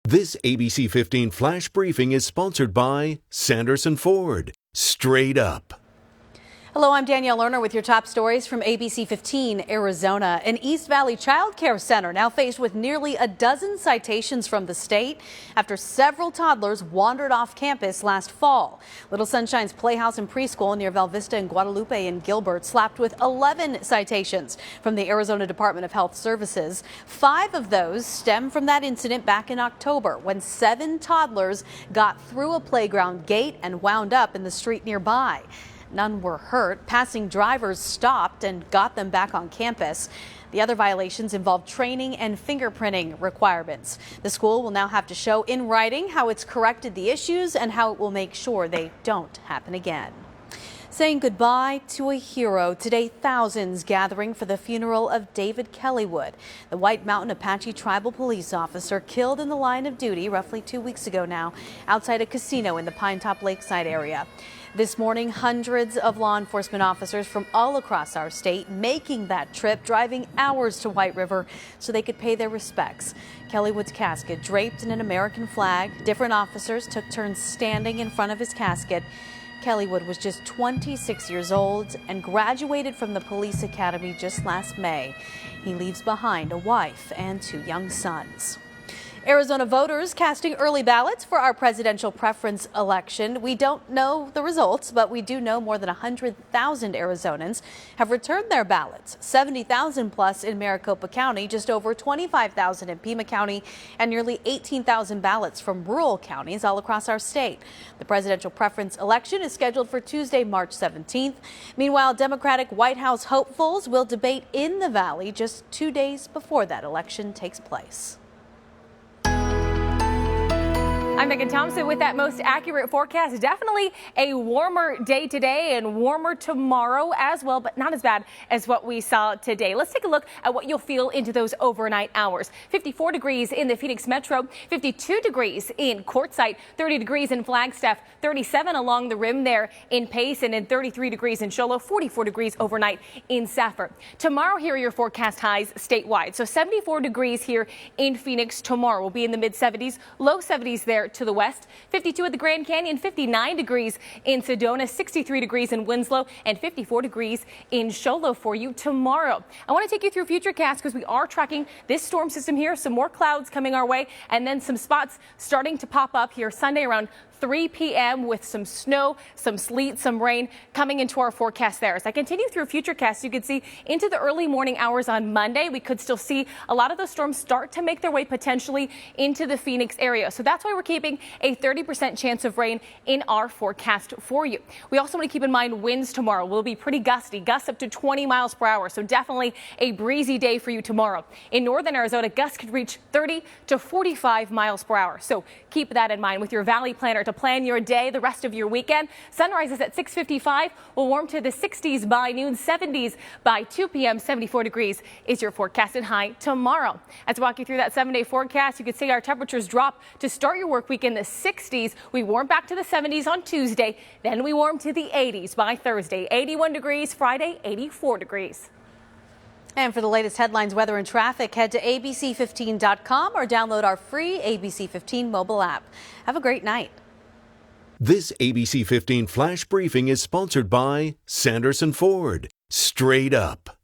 This ABC 15 flash briefing is sponsored by Sanderson Ford. Straight up. Hello, I'm Danielle Lerner with your top stories from ABC15 Arizona. An East Valley child care center now faced with nearly a dozen citations from the state after several toddlers wandered off campus last fall. Little Sunshine's Playhouse and Preschool near Val Vista and Guadalupe and Gilbert slapped with 11 citations from the Arizona Department of Health Services. 5 of those stem from that incident back in October when 7 toddlers got through a playground gate and wound up in the street nearby. None were hurt. Passing drivers stopped and got them back on campus. The other violations involve training and fingerprinting requirements. The school will now have to show in writing how it's corrected the issues and how it will make sure they don't happen again. Saying goodbye to a hero. Today, thousands gathering for the funeral of David Kellywood, the White Mountain Apache tribal police officer killed in the line of duty roughly 2 weeks ago now outside a casino in the Pinetop Lakeside area. This morning, hundreds of law enforcement officers from all across our state making that trip, driving hours to White River so they could pay their respects. Kellywood's casket draped in an American flag. Different officers took turns standing in front of his casket. Kellywood was just 26 years old and graduated from the police academy just last May. He leaves behind a wife and 2 young sons. Arizona voters casting early ballots for our presidential preference election. We don't know the results, but we do know more than 100,000 Arizonans have returned their ballots. 70,000 plus in Maricopa County, just over 25,000 in Pima County, and nearly 18,000 ballots from rural counties all across our state. The presidential preference election is scheduled for Tuesday, March 17th. Meanwhile, Democratic White House hopefuls will debate in the Valley just 2 days before that election takes place. I'm Megan Thompson with that most accurate forecast. Definitely a warmer day today and warmer tomorrow as well, but not as bad as what we saw today. Let's take a look at what you'll feel into those overnight hours. 54 degrees in the Phoenix metro, 52 degrees in Quartzsite, 30 degrees in Flagstaff, 37 along the rim there in Pace, and in 33 degrees in Show Low, 44 degrees overnight in Safford. Tomorrow, here are your forecast highs statewide. So 74 degrees here in Phoenix tomorrow. We'll be in the mid 70s, low 70s there to the west, 52 at the Grand Canyon, 59 degrees in Sedona, 63 degrees in Winslow, and 54 degrees in Show Low for you tomorrow. I want to take you through Futurecast because we are tracking this storm system here. Some more clouds coming our way, and then some spots starting to pop up here Sunday around 3 p.m. with some snow, some sleet, some rain coming into our forecast there. As I continue through Futurecast, you can see into the early morning hours on Monday, we could still see a lot of those storms start to make their way potentially into the Phoenix area. So that's why we're keeping a 30% chance of rain in our forecast for you. We also want to keep in mind winds tomorrow will be pretty gusty, gusts up to 20 miles per hour. So definitely a breezy day for you tomorrow. In northern Arizona, gusts could reach 30 to 45 miles per hour. So keep that in mind with your Valley Planner to plan your day, the rest of your weekend. Sunrise is at 6:55. We'll warm to the 60s by noon, 70s by 2 p.m. 74 degrees is your forecasted high tomorrow. As we walk you through that 7-day forecast, you can see our temperatures drop to start your work week in the 60s. We warm back to the 70s on Tuesday. Then we warm to the 80s by Thursday. 81 degrees Friday, 84 degrees. And for the latest headlines, weather, and traffic, head to abc15.com or download our free ABC15 mobile app. Have a great night. This ABC 15 flash briefing is sponsored by Sanderson Ford. Straight up.